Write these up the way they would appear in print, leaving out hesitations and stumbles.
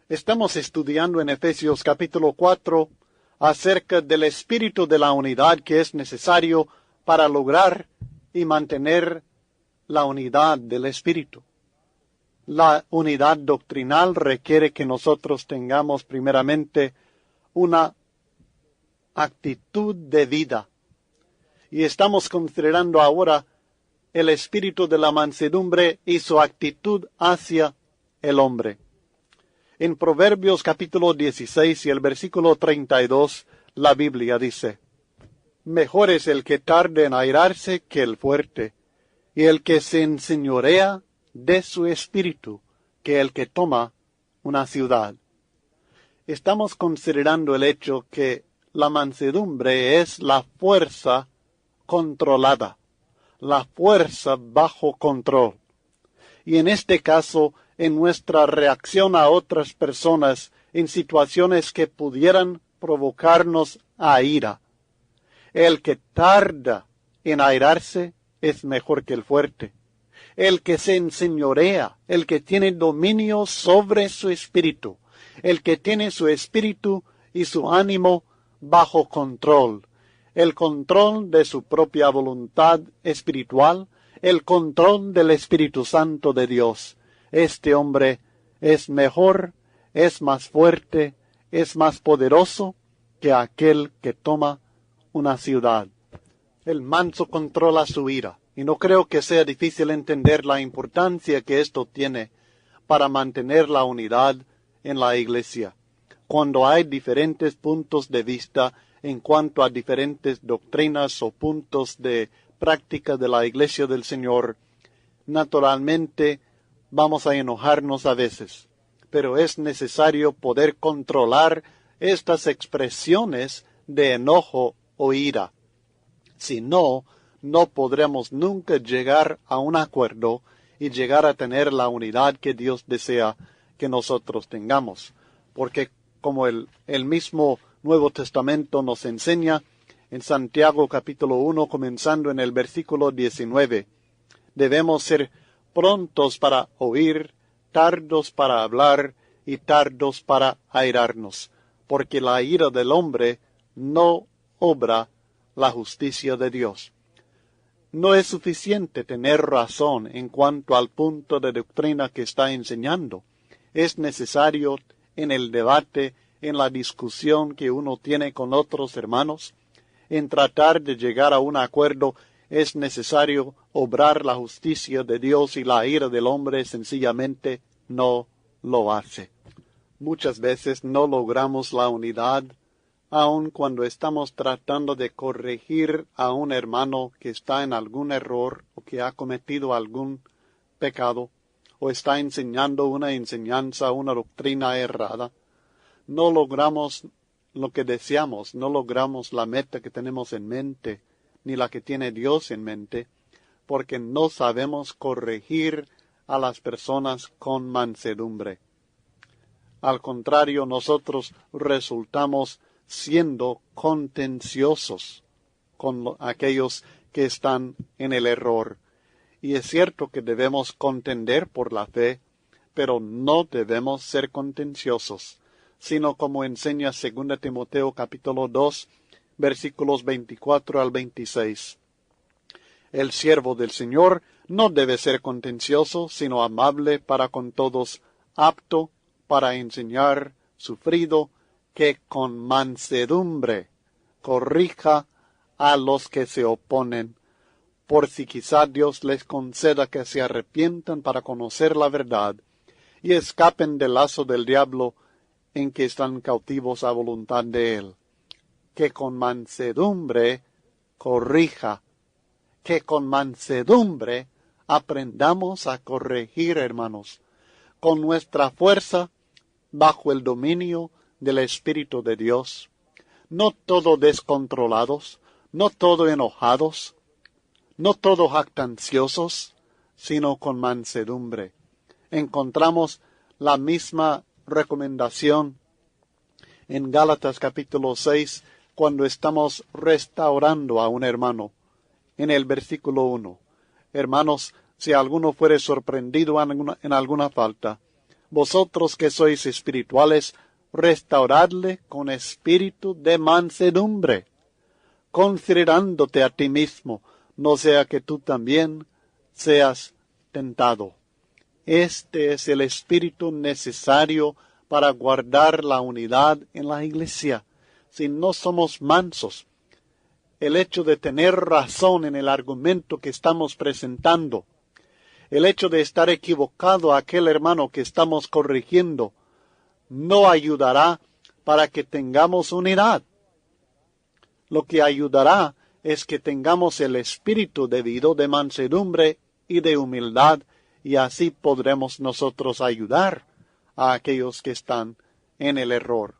Estamos estudiando en Efesios capítulo 4 acerca del espíritu de la unidad que es necesario para lograr y mantener la unidad del espíritu. La unidad doctrinal requiere que nosotros tengamos primeramente una actitud de vida. Y estamos considerando ahora el espíritu de la mansedumbre y su actitud hacia el hombre. En Proverbios capítulo 16 y el versículo 32, la Biblia dice: Mejor es el que tarde en airarse que el fuerte, y el que se enseñorea de su espíritu que el que toma una ciudad. Estamos considerando el hecho que la mansedumbre es la fuerza controlada, la fuerza bajo control. Y en este caso, en nuestra reacción a otras personas en situaciones que pudieran provocarnos a ira. El que tarda en airarse es mejor que el fuerte. El que se enseñorea, el que tiene dominio sobre su espíritu, el que tiene su espíritu y su ánimo bajo control, el control de su propia voluntad espiritual, el control del Espíritu Santo de Dios. Este hombre es mejor, es más fuerte, es más poderoso que aquel que toma una ciudad. El manso controla su ira, y no creo que sea difícil entender la importancia que esto tiene para mantener la unidad en la iglesia. Cuando hay diferentes puntos de vista en cuanto a diferentes doctrinas o puntos de práctica de la iglesia del Señor, naturalmente vamos a enojarnos a veces, pero es necesario poder controlar estas expresiones de enojo o ira. Si no, no podremos nunca llegar a un acuerdo y llegar a tener la unidad que Dios desea que nosotros tengamos. Porque como el mismo Nuevo Testamento nos enseña, en Santiago capítulo 1, comenzando en el versículo 19, debemos ser prontos para oír, tardos para hablar y tardos para airarnos, porque la ira del hombre no obra la justicia de Dios. No es suficiente tener razón en cuanto al punto de doctrina que está enseñando. Es necesario en el debate, en la discusión que uno tiene con otros hermanos, en tratar de llegar a un acuerdo, es necesario obrar la justicia de Dios y la ira del hombre sencillamente no lo hace. Muchas veces no logramos la unidad, aun cuando estamos tratando de corregir a un hermano que está en algún error o que ha cometido algún pecado o está enseñando una enseñanza, una doctrina errada. No logramos lo que deseamos, no logramos la meta que tenemos en mente, ni la que tiene Dios en mente, porque no sabemos corregir a las personas con mansedumbre. Al contrario, nosotros resultamos siendo contenciosos con aquellos que están en el error. Y es cierto que debemos contender por la fe, pero no debemos ser contenciosos, sino como enseña 2 Timoteo capítulo 2, versículos 24 al 26. El siervo del Señor no debe ser contencioso, sino amable para con todos, apto para enseñar, sufrido, que con mansedumbre corrija a los que se oponen, por si quizá Dios les conceda que se arrepientan para conocer la verdad y escapen del lazo del diablo en que están cautivos a voluntad de él. Que con mansedumbre corrija, que con mansedumbre aprendamos a corregir, hermanos, con nuestra fuerza, bajo el dominio del Espíritu de Dios, no todo descontrolados, no todo enojados, no todo jactanciosos, sino con mansedumbre. Encontramos la misma recomendación en Gálatas capítulo 6, cuando estamos restaurando a un hermano, en el versículo 1. Hermanos, si alguno fuere sorprendido en alguna falta, Vosotros que sois espirituales, restauradle con espíritu de mansedumbre, considerándote a ti mismo, no sea que tú también seas tentado. Este es el espíritu necesario para guardar la unidad en la iglesia. Si no somos mansos, el hecho de tener razón en el argumento que estamos presentando, el hecho de estar equivocado a aquel hermano que estamos corrigiendo, no ayudará para que tengamos unidad. Lo que ayudará es que tengamos el espíritu debido de mansedumbre y de humildad, y así podremos nosotros ayudar a aquellos que están en el error.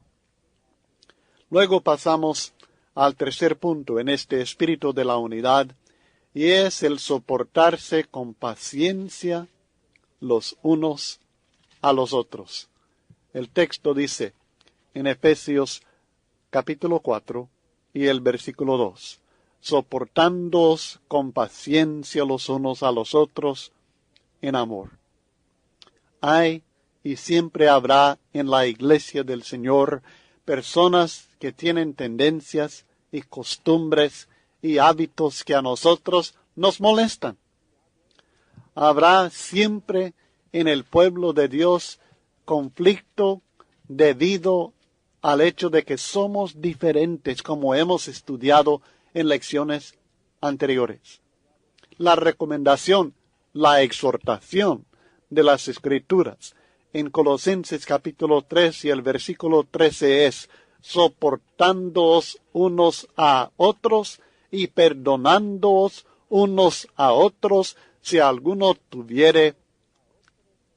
Luego pasamos al tercer punto en este espíritu de la unidad, y es el soportarse con paciencia los unos a los otros. El texto dice en Efesios capítulo 4 y el versículo 2, soportándoos con paciencia los unos a los otros en amor. Hay y siempre habrá en la iglesia del Señor personas que tienen tendencias y costumbres y hábitos que a nosotros nos molestan. Habrá siempre en el pueblo de Dios conflicto debido al hecho de que somos diferentes, como hemos estudiado en lecciones anteriores. La recomendación, la exhortación de las Escrituras en Colosenses capítulo 3 y el versículo 13 es: soportándoos unos a otros y perdonándoos unos a otros, si alguno tuviere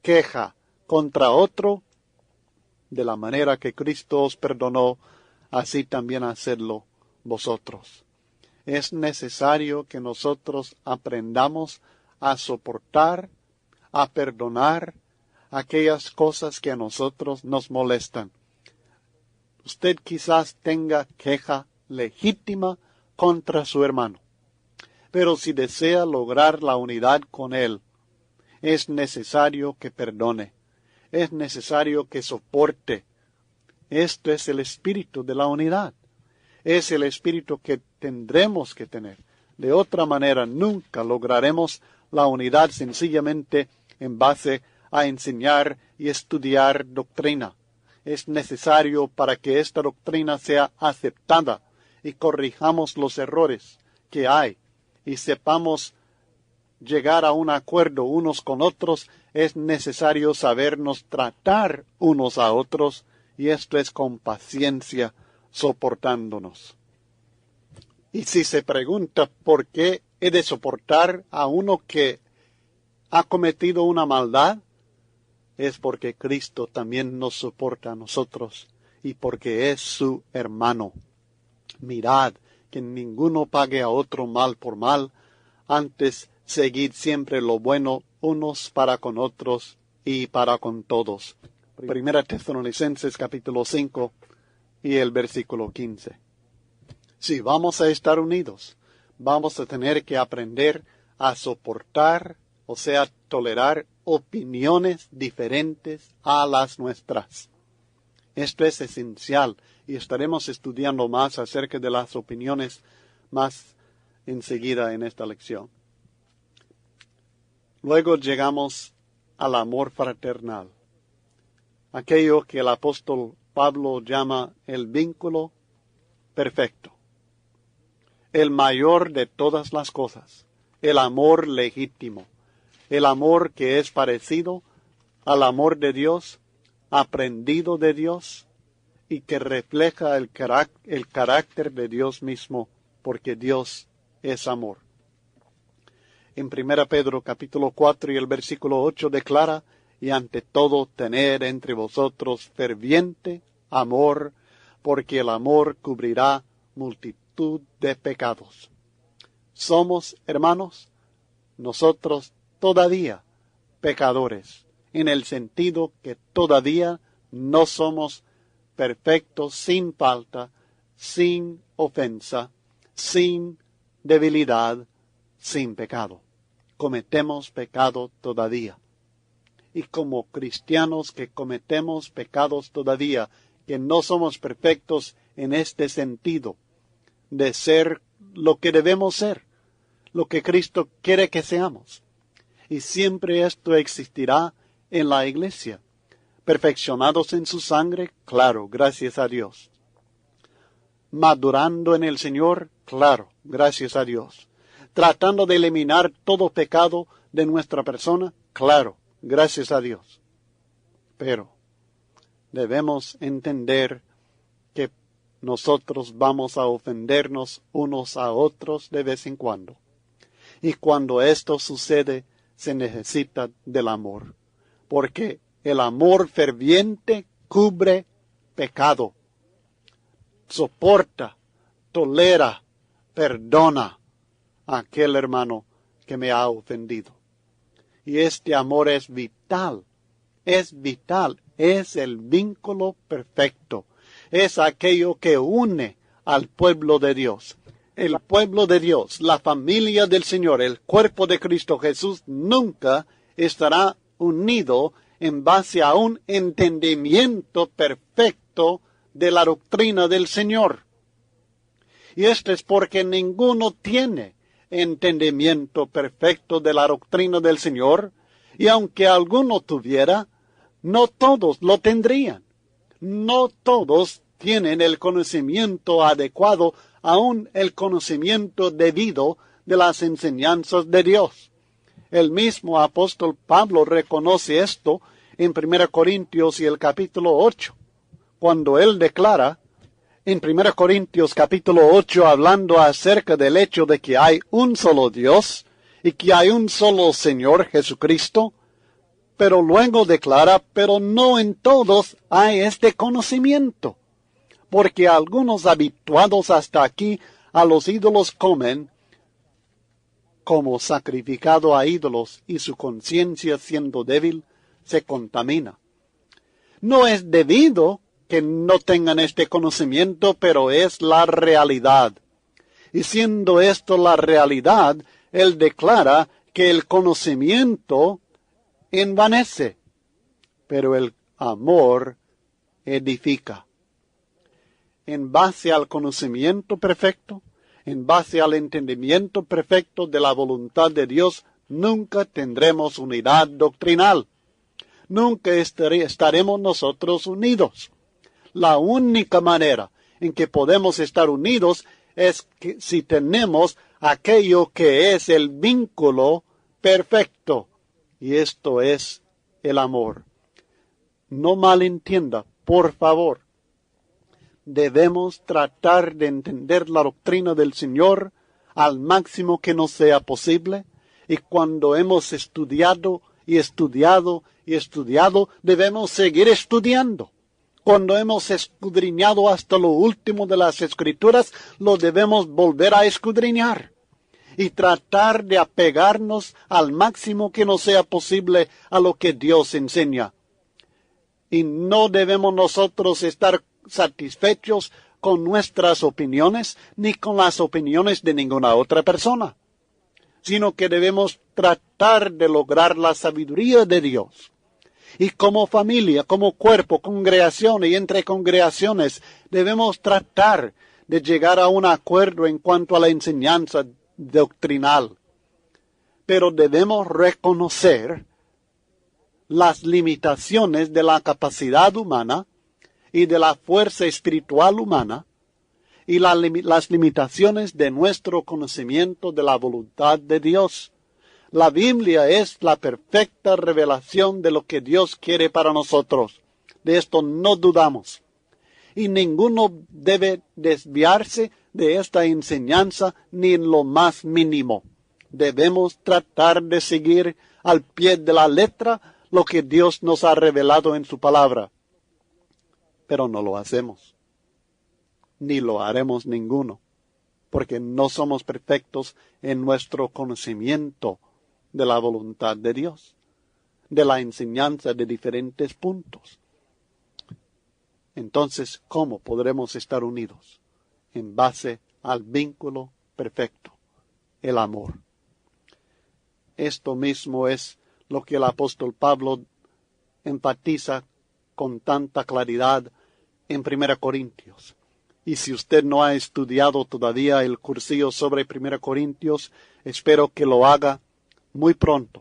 queja contra otro, de la manera que Cristo os perdonó, así también hacedlo vosotros. Es necesario que nosotros aprendamos a soportar, a perdonar aquellas cosas que a nosotros nos molestan. Usted quizás tenga queja legítima contra su hermano, pero si desea lograr la unidad con él, es necesario que perdone, es necesario que soporte. Esto es el espíritu de la unidad, es el espíritu que tendremos que tener. De otra manera, nunca lograremos la unidad sencillamente en base a enseñar y estudiar doctrina. Es necesario para que esta doctrina sea aceptada y corrijamos los errores que hay y sepamos llegar a un acuerdo unos con otros, es necesario sabernos tratar unos a otros, y esto es con paciencia, soportándonos. Y si se pregunta por qué he de soportar a uno que ha cometido una maldad, es porque Cristo también nos soporta a nosotros y porque es su hermano. Mirad que ninguno pague a otro mal por mal, antes seguid siempre lo bueno unos para con otros y para con todos. Primera Tesalonicenses capítulo 5 y el versículo 15. Si vamos a estar unidos, vamos a tener que aprender a soportar, o sea, tolerar opiniones diferentes a las nuestras. Esto es esencial y estaremos estudiando más acerca de las opiniones más enseguida en esta lección. Luego llegamos al amor fraternal, aquello que el apóstol Pablo llama el vínculo perfecto, el mayor de todas las cosas, el amor legítimo, el amor que es parecido al amor de Dios, aprendido de Dios y que refleja el carácter de Dios mismo, porque Dios es amor. En 1 Pedro capítulo 4 y el versículo 8 declara: y ante todo tener entre vosotros ferviente amor, porque el amor cubrirá multitud de pecados. Somos, hermanos, nosotros todavía pecadores, en el sentido que todavía no somos perfectos, sin falta, sin ofensa, sin debilidad, sin pecado. Cometemos pecado todavía. y como cristianos que cometemos pecados todavía, que no somos perfectos en este sentido, de ser lo que debemos ser, lo que Cristo quiere que seamos. Y siempre esto existirá en la iglesia. Perfeccionados en su sangre, claro, gracias a Dios. Madurando en el Señor, claro, gracias a Dios. Tratando de eliminar todo pecado de nuestra persona, claro, gracias a Dios. Pero debemos entender que nosotros vamos a ofendernos unos a otros de vez en cuando. Y cuando esto sucede, se necesita del amor. Porque el amor ferviente cubre pecado. Soporta, tolera, perdona a aquel hermano que me ha ofendido. Y este amor es vital, es el vínculo perfecto, es aquello que une al pueblo de Dios. El pueblo de Dios, la familia del Señor, el cuerpo de Cristo Jesús, nunca estará unido en base a un entendimiento perfecto de la doctrina del Señor. Y esto es porque ninguno tiene entendimiento perfecto de la doctrina del Señor, y aunque alguno tuviera, no todos lo tendrían. No todos tienen el conocimiento adecuado, aún el conocimiento debido de las enseñanzas de Dios. El mismo apóstol Pablo reconoce esto en 1 Corintios y el capítulo 8, cuando él declara, en 1 Corintios capítulo 8, hablando acerca del hecho de que hay un solo Dios y que hay un solo Señor Jesucristo, pero luego declara, pero no en todos hay este conocimiento, porque algunos habituados hasta aquí a los ídolos comen como sacrificado a ídolos y su conciencia siendo débil se contamina. No es debido que no tengan este conocimiento, pero es la realidad. Y siendo esto la realidad, él declara que el conocimiento envanece, pero el amor edifica. En base al conocimiento perfecto, en base al entendimiento perfecto de la voluntad de Dios, nunca tendremos unidad doctrinal. Nunca estaremos nosotros unidos. La única manera en que podemos estar unidos es que si tenemos aquello que es el vínculo perfecto, y esto es el amor. No malentienda, por favor. Debemos tratar de entender la doctrina del Señor al máximo que nos sea posible, y cuando hemos estudiado y estudiado y estudiado, debemos seguir estudiando. Cuando hemos escudriñado hasta lo último de las Escrituras, lo debemos volver a escudriñar y tratar de apegarnos al máximo que nos sea posible a lo que Dios enseña. Y no debemos nosotros estar satisfechos con nuestras opiniones ni con las opiniones de ninguna otra persona, sino que debemos tratar de lograr la sabiduría de Dios. Y como familia, como cuerpo, congregación y entre congregaciones, debemos tratar de llegar a un acuerdo en cuanto a la enseñanza doctrinal. Pero debemos reconocer las limitaciones de la capacidad humana y de la fuerza espiritual humana y las limitaciones de nuestro conocimiento de la voluntad de Dios. La Biblia es la perfecta revelación de lo que Dios quiere para nosotros. De esto no dudamos. Y ninguno debe desviarse de esta enseñanza ni en lo más mínimo. Debemos tratar de seguir al pie de la letra lo que Dios nos ha revelado en su palabra. Pero no lo hacemos. Ni lo haremos ninguno. Porque no somos perfectos en nuestro conocimiento de la voluntad de Dios, de la enseñanza de diferentes puntos. Entonces, ¿cómo podremos estar unidos? En base al vínculo perfecto, el amor. Esto mismo es lo que el apóstol Pablo enfatiza con tanta claridad en 1 Corintios. Y si usted no ha estudiado todavía el cursillo sobre 1 Corintios, espero que lo haga muy pronto,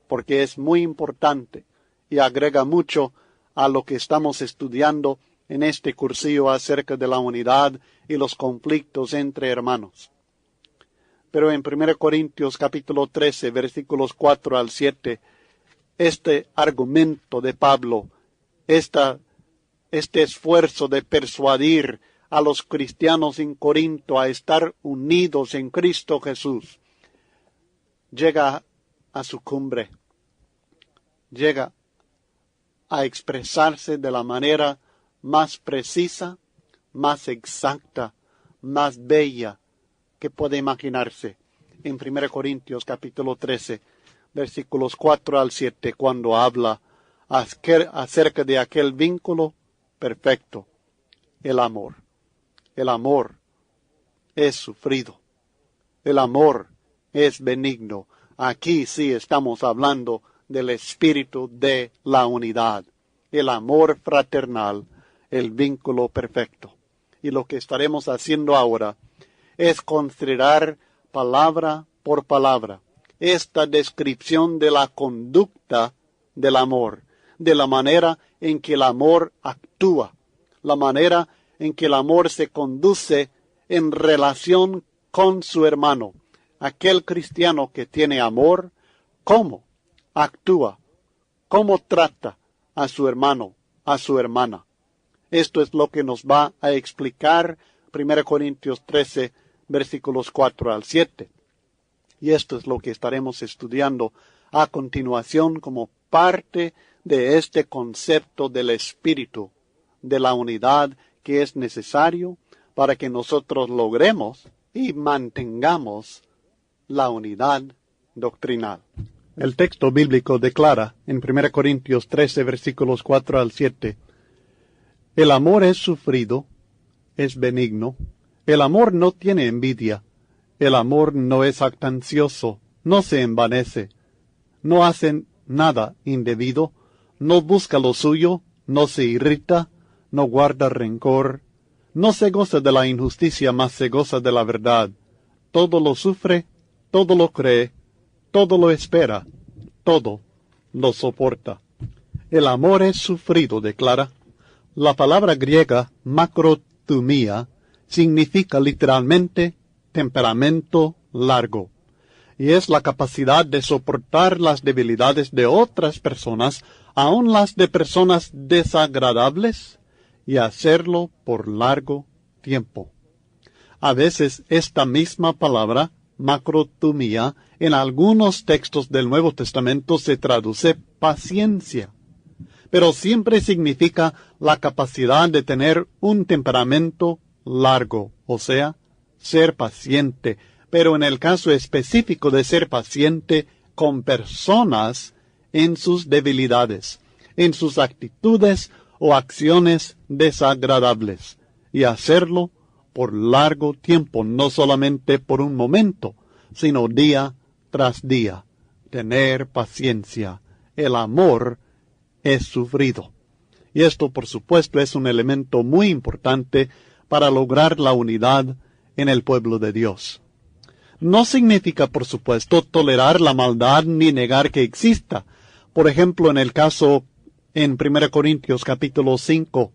porque es muy importante y agrega mucho a lo que estamos estudiando en este cursillo acerca de la unidad y los conflictos entre hermanos. Pero en 1 Corintios capítulo 13, versículos 4 al 7, este argumento de Pablo, este esfuerzo de persuadir a los cristianos en Corinto a estar unidos en Cristo Jesús, llega a su cumbre, llega a expresarse de la manera más precisa, más exacta, más bella que puede imaginarse en 1 Corintios capítulo 13, versículos 4 al 7, cuando habla acerca de aquel vínculo perfecto, el amor. El amor es sufrido. El amor es benigno. Aquí sí estamos hablando del espíritu de la unidad, el amor fraternal, el vínculo perfecto. Y lo que estaremos haciendo ahora es considerar palabra por palabra esta descripción de la conducta del amor, de la manera en que el amor actúa, la manera en que el amor se conduce en relación con su hermano. Aquel cristiano que tiene amor, ¿cómo actúa? ¿Cómo trata a su hermano, a su hermana? Esto es lo que nos va a explicar 1 Corintios 13, versículos 4 al 7. Y esto es lo que estaremos estudiando a continuación como parte de este concepto del espíritu, de la unidad que es necesario para que nosotros logremos y mantengamos la unidad doctrinal. El texto bíblico declara en 1 Corintios 13, versículos 4 al 7, el amor es sufrido, es benigno, el amor no tiene envidia, el amor no es jactancioso, no se envanece, no hace nada indebido, no busca lo suyo, no se irrita, no guarda rencor, no se goza de la injusticia, mas se goza de la verdad. Todo lo sufre, todo lo cree, todo lo espera, todo lo soporta. El amor es sufrido, declara. La palabra griega macrotumia significa literalmente temperamento largo, y es la capacidad de soportar las debilidades de otras personas, aun las de personas desagradables, y hacerlo por largo tiempo. A veces esta misma palabra, macrotumia, en algunos textos del Nuevo Testamento se traduce paciencia, pero siempre significa la capacidad de tener un temperamento largo, o sea, ser paciente, pero en el caso específico de ser paciente con personas en sus debilidades, en sus actitudes o acciones desagradables, y hacerlo por largo tiempo, no solamente por un momento, sino día tras día. Tener paciencia. El amor es sufrido. Y esto, por supuesto, es un elemento muy importante para lograr la unidad en el pueblo de Dios. No significa, por supuesto, tolerar la maldad ni negar que exista. Por ejemplo, en el caso en 1 Corintios capítulo 5,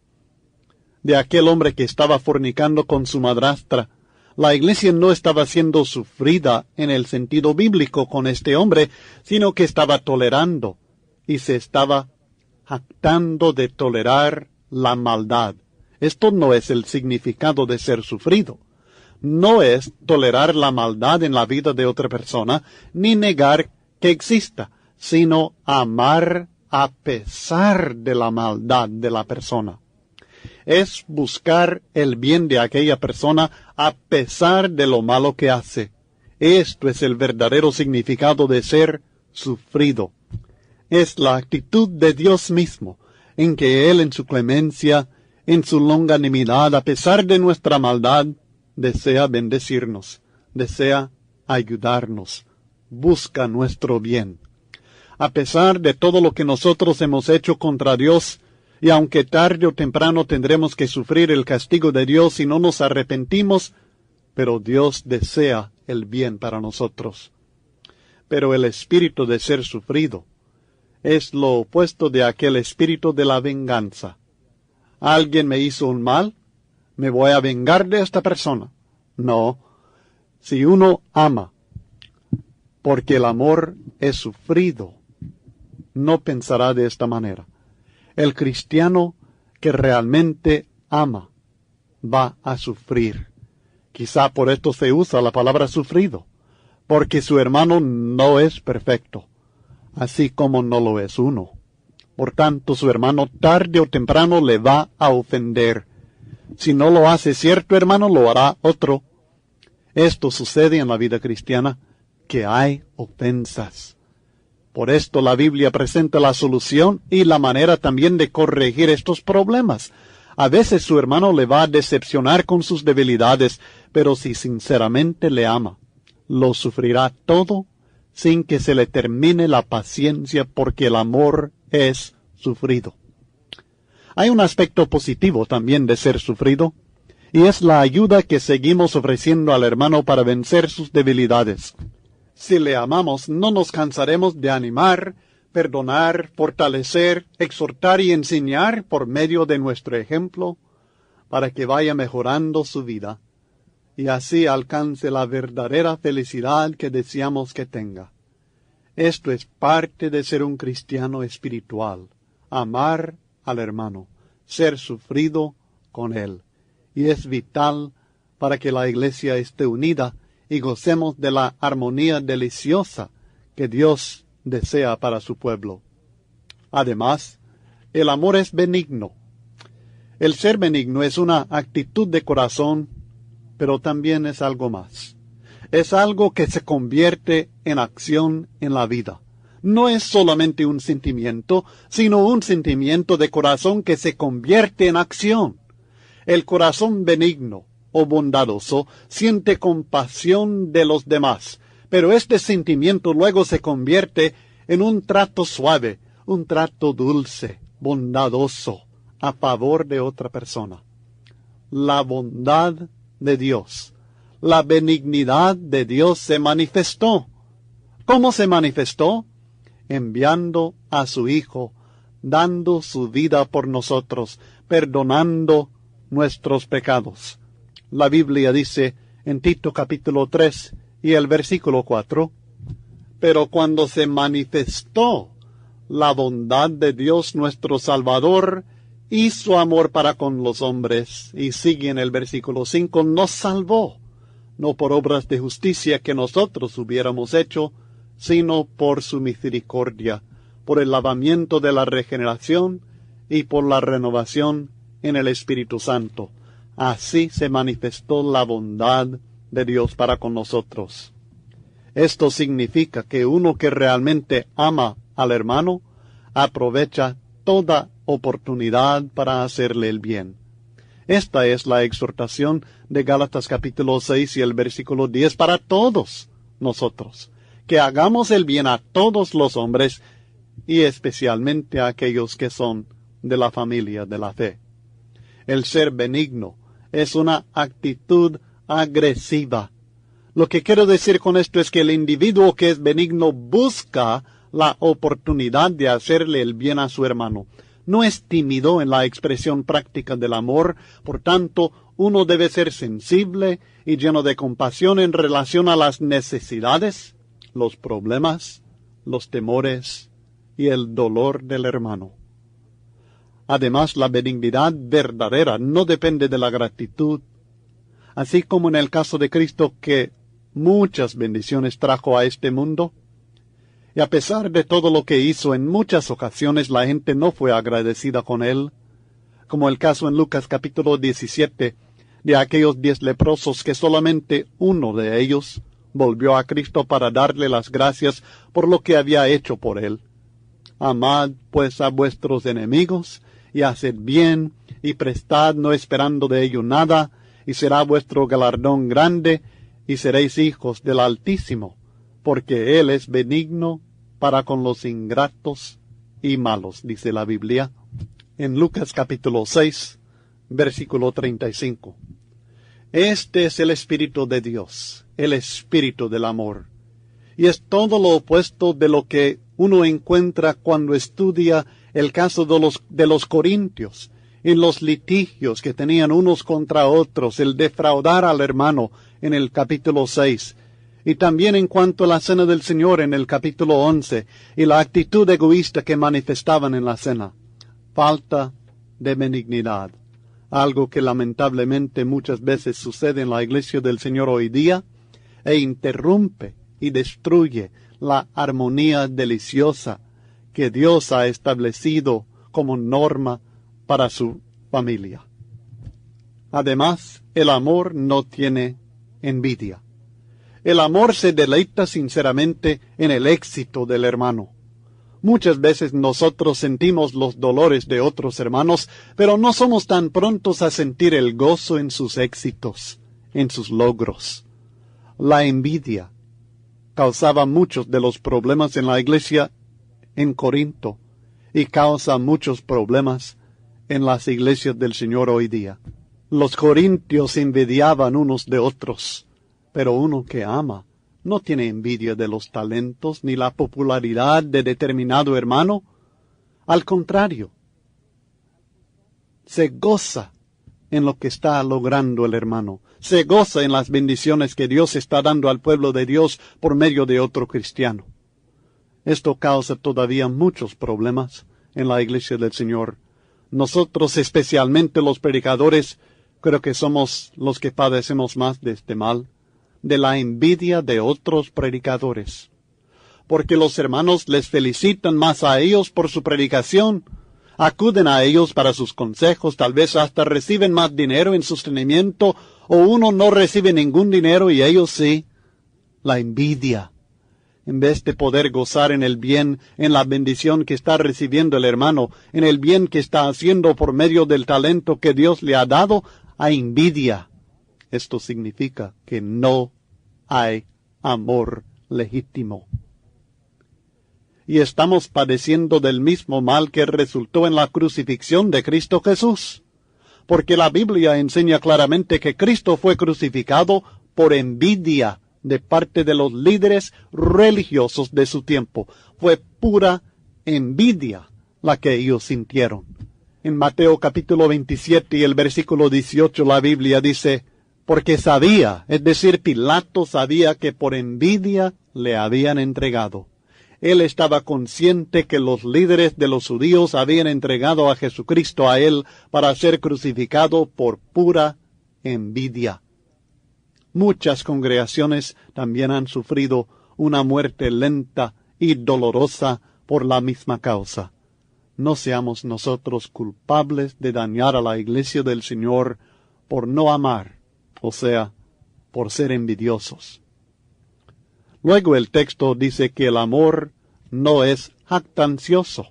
de aquel hombre que estaba fornicando con su madrastra, la iglesia no estaba siendo sufrida en el sentido bíblico con este hombre, sino que estaba tolerando y se estaba jactando de tolerar la maldad. Esto no es el significado de ser sufrido. No es tolerar la maldad en la vida de otra persona, ni negar que exista, sino amar a pesar de la maldad de la persona. Es buscar el bien de aquella persona a pesar de lo malo que hace. Esto es el verdadero significado de ser sufrido. Es la actitud de Dios mismo, en que Él en su clemencia, en su longanimidad, a pesar de nuestra maldad, desea bendecirnos, desea ayudarnos, busca nuestro bien. A pesar de todo lo que nosotros hemos hecho contra Dios, y aunque tarde o temprano tendremos que sufrir el castigo de Dios si no nos arrepentimos, pero Dios desea el bien para nosotros. Pero el espíritu de ser sufrido es lo opuesto de aquel espíritu de la venganza. ¿Alguien me hizo un mal? ¿Me voy a vengar de esta persona? No. Si uno ama, porque el amor es sufrido, no pensará de esta manera. El cristiano que realmente ama va a sufrir. Quizá por esto se usa la palabra sufrido, porque su hermano no es perfecto, así como no lo es uno. Por tanto, su hermano tarde o temprano le va a ofender. Si no lo hace cierto hermano, lo hará otro. Esto sucede en la vida cristiana, que hay ofensas. Por esto la Biblia presenta la solución y la manera también de corregir estos problemas. A veces su hermano le va a decepcionar con sus debilidades, pero si sinceramente le ama, lo sufrirá todo sin que se le termine la paciencia, porque el amor es sufrido. Hay un aspecto positivo también de ser sufrido, y es la ayuda que seguimos ofreciendo al hermano para vencer sus debilidades. Si le amamos, no nos cansaremos de animar, perdonar, fortalecer, exhortar y enseñar por medio de nuestro ejemplo, para que vaya mejorando su vida, y así alcance la verdadera felicidad que deseamos que tenga. Esto es parte de ser un cristiano espiritual, amar al hermano, ser sufrido con él, y es vital para que la Iglesia esté unida y gocemos de la armonía deliciosa que Dios desea para su pueblo. Además, el amor es benigno. El ser benigno es una actitud de corazón, pero también es algo más. Es algo que se convierte en acción en la vida. No es solamente un sentimiento, sino un sentimiento de corazón que se convierte en acción. El corazón benigno o bondadoso siente compasión de los demás, pero este sentimiento luego se convierte en un trato suave, un trato dulce, bondadoso, a favor de otra persona. La bondad de Dios, la benignidad de Dios se manifestó. ¿Cómo se manifestó? Enviando a su Hijo, dando su vida por nosotros, perdonando nuestros pecados. La Biblia dice en Tito capítulo 3 y el versículo 4, pero cuando se manifestó la bondad de Dios nuestro Salvador y su amor para con los hombres, y sigue en el versículo 5, nos salvó, no por obras de justicia que nosotros hubiéramos hecho, sino por su misericordia, por el lavamiento de la regeneración y por la renovación en el Espíritu Santo. Así se manifestó la bondad de Dios para con nosotros. Esto significa que uno que realmente ama al hermano aprovecha toda oportunidad para hacerle el bien. Esta es la exhortación de Gálatas capítulo 6 y el versículo 10 para todos nosotros, que hagamos el bien a todos los hombres y especialmente a aquellos que son de la familia de la fe. El ser benigno es una actitud agresiva. Lo que quiero decir con esto es que el individuo que es benigno busca la oportunidad de hacerle el bien a su hermano. No es tímido en la expresión práctica del amor, por tanto, uno debe ser sensible y lleno de compasión en relación a las necesidades, los problemas, los temores y el dolor del hermano. Además, la benignidad verdadera no depende de la gratitud, así como en el caso de Cristo, que muchas bendiciones trajo a este mundo. Y a pesar de todo lo que hizo, en muchas ocasiones la gente no fue agradecida con él, como el caso en Lucas capítulo 17, de aquellos 10 leprosos que solamente uno de ellos volvió a Cristo para darle las gracias por lo que había hecho por él. Amad pues a vuestros enemigos, y haced bien, y prestad no esperando de ello nada, y será vuestro galardón grande, y seréis hijos del Altísimo, porque Él es benigno para con los ingratos y malos, dice la Biblia, en Lucas capítulo 6, versículo 35. Este es el Espíritu de Dios, el Espíritu del amor. Y es todo lo opuesto de lo que uno encuentra cuando estudia el caso de los corintios, en los litigios que tenían unos contra otros, el defraudar al hermano en el capítulo 6, y también en cuanto a la cena del Señor en el capítulo 11, y la actitud egoísta que manifestaban en la cena. Falta de benignidad, algo que lamentablemente muchas veces sucede en la iglesia del Señor hoy día, e interrumpe y destruye la armonía deliciosa que Dios ha establecido como norma para su familia. Además, el amor no tiene envidia. El amor se deleita sinceramente en el éxito del hermano. Muchas veces nosotros sentimos los dolores de otros hermanos, pero no somos tan prontos a sentir el gozo en sus éxitos, en sus logros. La envidia causaba muchos de los problemas en la iglesia en Corinto y causa muchos problemas en las iglesias del Señor hoy día. Los corintios envidiaban unos de otros, pero uno que ama no tiene envidia de los talentos ni la popularidad de determinado hermano. Al contrario, se goza en lo que está logrando el hermano. Se goza en las bendiciones que Dios está dando al pueblo de Dios por medio de otro cristiano. Esto causa todavía muchos problemas en la iglesia del Señor. Nosotros, especialmente los predicadores, creo que somos los que padecemos más de este mal, de la envidia de otros predicadores. Porque los hermanos les felicitan más a ellos por su predicación, acuden a ellos para sus consejos, tal vez hasta reciben más dinero en sostenimiento, o uno no recibe ningún dinero y ellos sí. La envidia. En vez de poder gozar en el bien, en la bendición que está recibiendo el hermano, en el bien que está haciendo por medio del talento que Dios le ha dado, hay envidia. Esto significa que no hay amor legítimo. Y estamos padeciendo del mismo mal que resultó en la crucifixión de Cristo Jesús. Porque la Biblia enseña claramente que Cristo fue crucificado por envidia de parte de los líderes religiosos de su tiempo. Fue pura envidia la que ellos sintieron. En Mateo capítulo 27 y el versículo 18 la Biblia dice, porque sabía, es decir, Pilato sabía que por envidia le habían entregado. Él estaba consciente que los líderes de los judíos habían entregado a Jesucristo a él para ser crucificado por pura envidia. Muchas congregaciones también han sufrido una muerte lenta y dolorosa por la misma causa. No seamos nosotros culpables de dañar a la iglesia del Señor por no amar, o sea, por ser envidiosos. Luego el texto dice que el amor no es jactancioso.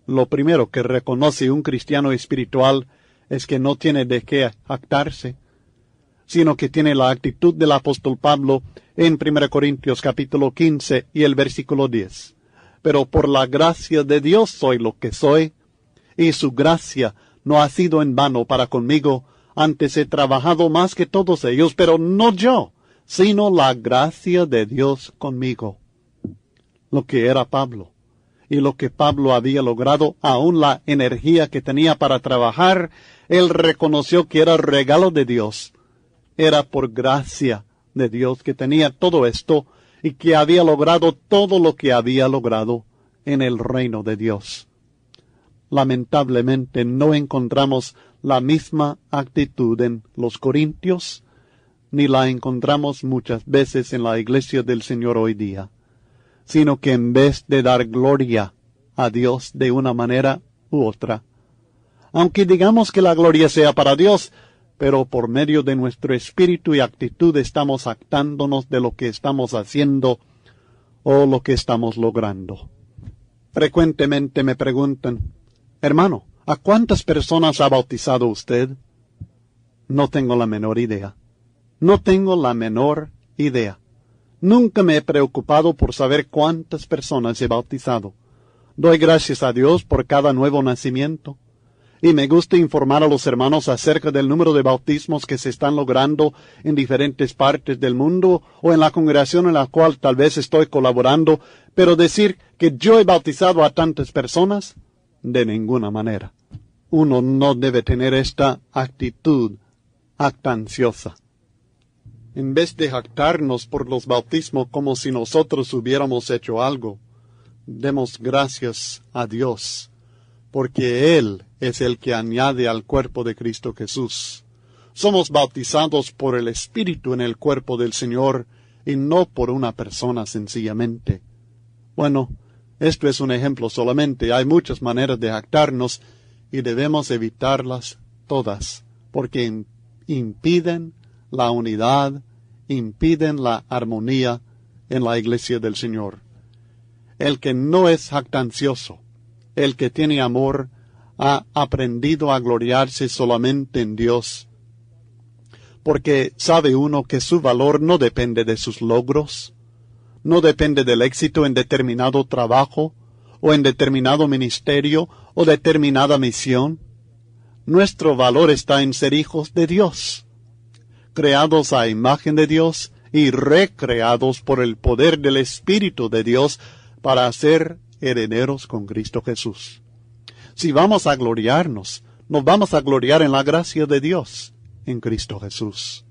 Lo primero que reconoce un cristiano espiritual es que no tiene de qué jactarse, sino que tiene la actitud del apóstol Pablo en 1 Corintios capítulo 15 y el versículo 10. Pero por la gracia de Dios soy lo que soy, y su gracia no ha sido en vano para conmigo. Antes he trabajado más que todos ellos, pero no yo, sino la gracia de Dios conmigo. Lo que era Pablo, y lo que Pablo había logrado, aún la energía que tenía para trabajar, él reconoció que era regalo de Dios. Era por gracia de Dios que tenía todo esto y que había logrado todo lo que había logrado en el reino de Dios. Lamentablemente no encontramos la misma actitud en los corintios, ni la encontramos muchas veces en la iglesia del Señor hoy día, sino que en vez de dar gloria a Dios de una manera u otra, aunque digamos que la gloria sea para Dios, pero por medio de nuestro espíritu y actitud estamos jactándonos de lo que estamos haciendo o lo que estamos logrando. Frecuentemente me preguntan, hermano, ¿a cuántas personas ha bautizado usted? No tengo la menor idea. No tengo la menor idea. Nunca me he preocupado por saber cuántas personas he bautizado. Doy gracias a Dios por cada nuevo nacimiento. Y me gusta informar a los hermanos acerca del número de bautismos que se están logrando en diferentes partes del mundo o en la congregación en la cual tal vez estoy colaborando, pero decir que yo he bautizado a tantas personas, de ninguna manera. Uno no debe tener esta actitud jactanciosa. En vez de jactarnos por los bautismos como si nosotros hubiéramos hecho algo, demos gracias a Dios, porque Él es el que añade al cuerpo de Cristo Jesús. Somos bautizados por el Espíritu en el cuerpo del Señor y no por una persona sencillamente. Bueno, esto es un ejemplo solamente. Hay muchas maneras de jactarnos y debemos evitarlas todas, porque impiden la unidad, impiden la armonía en la iglesia del Señor. El que no es jactancioso, el que tiene amor, ha aprendido a gloriarse solamente en Dios, porque sabe uno que su valor no depende de sus logros, no depende del éxito en determinado trabajo, o en determinado ministerio, o determinada misión. Nuestro valor está en ser hijos de Dios, creados a imagen de Dios y recreados por el poder del Espíritu de Dios para ser herederos con Cristo Jesús. Si vamos a gloriarnos, nos vamos a gloriar en la gracia de Dios, en Cristo Jesús.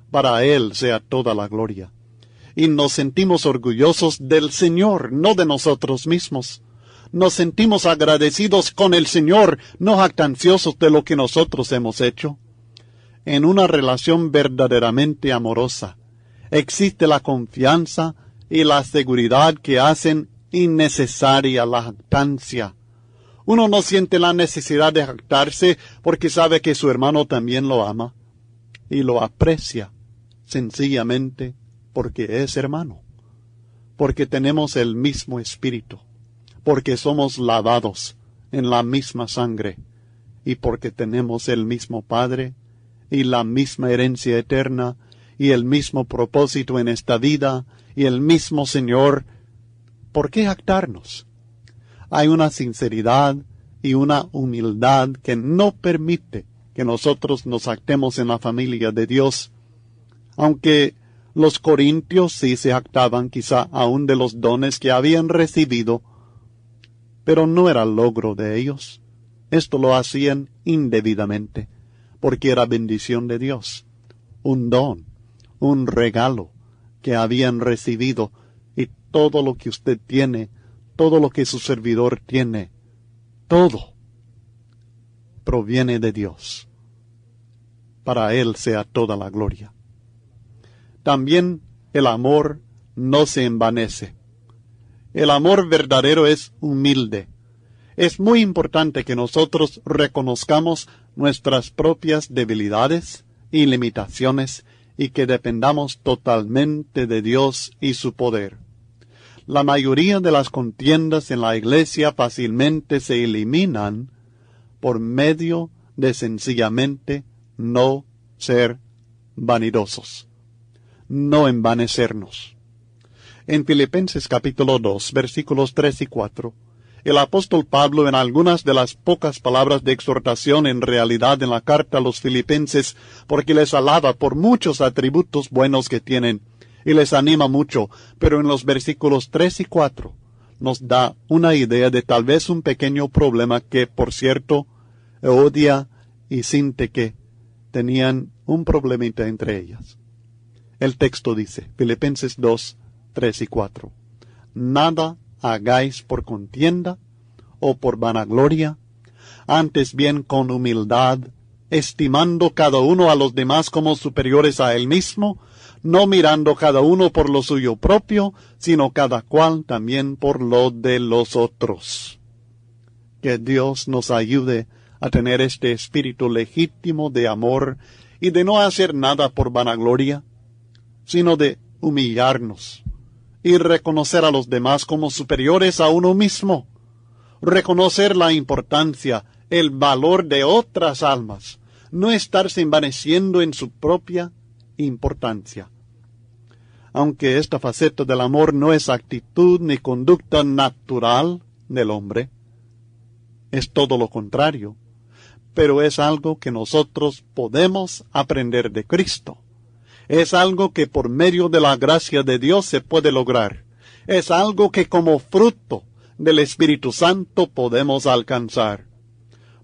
Para Él sea toda la gloria. Y nos sentimos orgullosos del Señor, no de nosotros mismos. Nos sentimos agradecidos con el Señor, no jactanciosos de lo que nosotros hemos hecho. En una relación verdaderamente amorosa, existe la confianza y la seguridad que hacen innecesaria la jactancia. Uno no siente la necesidad de jactarse porque sabe que su hermano también lo ama y lo aprecia, sencillamente porque es hermano, porque tenemos el mismo espíritu, porque somos lavados en la misma sangre y porque tenemos el mismo Padre y la misma herencia eterna y el mismo propósito en esta vida y el mismo Señor. ¿Por qué jactarnos? Hay una sinceridad y una humildad que no permite que nosotros nos jactemos en la familia de Dios. Aunque los corintios sí se jactaban quizá aún de los dones que habían recibido, pero no era logro de ellos. Esto lo hacían indebidamente, porque era bendición de Dios, un don, un regalo que habían recibido, y todo lo que usted tiene, todo lo que su servidor tiene, todo proviene de Dios. Para Él sea toda la gloria. También el amor no se envanece. El amor verdadero es humilde. Es muy importante que nosotros reconozcamos nuestras propias debilidades y limitaciones y que dependamos totalmente de Dios y su poder. La mayoría de las contiendas en la iglesia fácilmente se eliminan por medio de sencillamente no ser vanidosos, no envanecernos. En Filipenses capítulo 2, versículos 3 y 4, el apóstol Pablo, en algunas de las pocas palabras de exhortación en realidad en la carta a los filipenses, porque les alaba por muchos atributos buenos que tienen, y les anima mucho, pero en los versículos 3 y 4 nos da una idea de tal vez un pequeño problema que, por cierto, Eodia y Síntique tenían un problemita entre ellas. El texto dice, Filipenses 2, 3 y 4, nada hagáis por contienda o por vanagloria, antes bien con humildad, estimando cada uno a los demás como superiores a él mismo, no mirando cada uno por lo suyo propio, sino cada cual también por lo de los otros. Que Dios nos ayude a tener este espíritu legítimo de amor y de no hacer nada por vanagloria, sino de humillarnos y reconocer a los demás como superiores a uno mismo, reconocer la importancia, el valor de otras almas, no estarse envaneciendo en su propia importancia. aunque esta faceta del amor no es actitud ni conducta natural del hombre, es todo lo contrario, pero es algo que nosotros podemos aprender de Cristo. Es algo que por medio de la gracia de Dios se puede lograr. Es algo que como fruto del Espíritu Santo podemos alcanzar.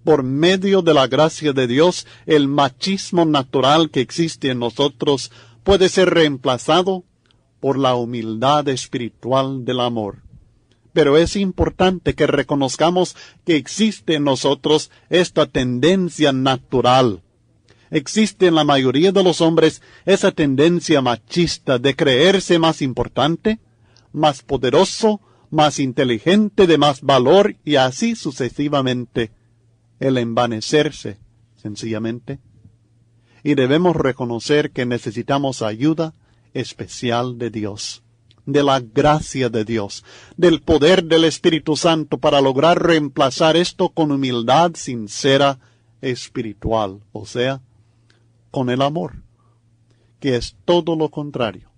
Por medio de la gracia de Dios, el machismo natural que existe en nosotros puede ser reemplazado por la humildad espiritual del amor. Pero es importante que reconozcamos que existe en nosotros esta tendencia natural. Existe en la mayoría de los hombres esa tendencia machista de creerse más importante, más poderoso, más inteligente, de más valor y así sucesivamente. El envanecerse, sencillamente. Y debemos reconocer que necesitamos ayuda especial de Dios, de la gracia de Dios, del poder del Espíritu Santo para lograr reemplazar esto con humildad sincera espiritual, o sea, con el amor, que es todo lo contrario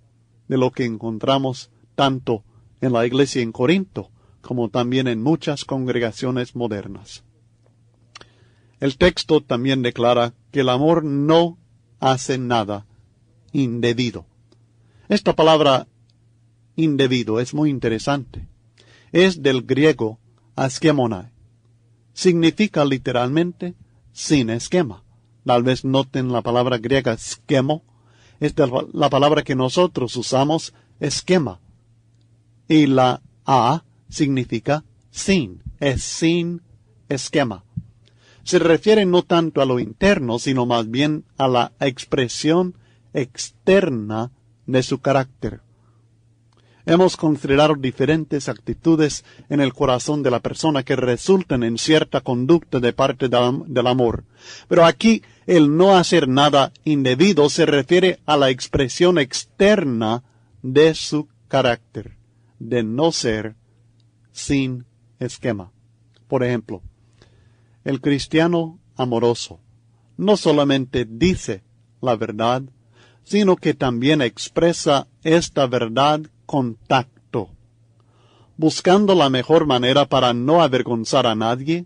de lo que encontramos tanto en la iglesia en Corinto como también en muchas congregaciones modernas. El texto también declara que el amor no hace nada indebido. Esta palabra indebido es muy interesante. Es del griego askemonai. Significa literalmente sin esquema. Tal vez noten la palabra griega skemo. Es la palabra que nosotros usamos, esquema. Y la a significa sin. Es sin esquema. Se refiere no tanto a lo interno, sino más bien a la expresión externa de su carácter. Hemos considerado diferentes actitudes en el corazón de la persona que resultan en cierta conducta de parte del amor. Pero aquí el no hacer nada indebido se refiere a la expresión externa de su carácter, de no ser sin esquema. Por ejemplo, el cristiano amoroso no solamente dice la verdad, sino que también expresa esta verdad con tacto, buscando la mejor manera para no avergonzar a nadie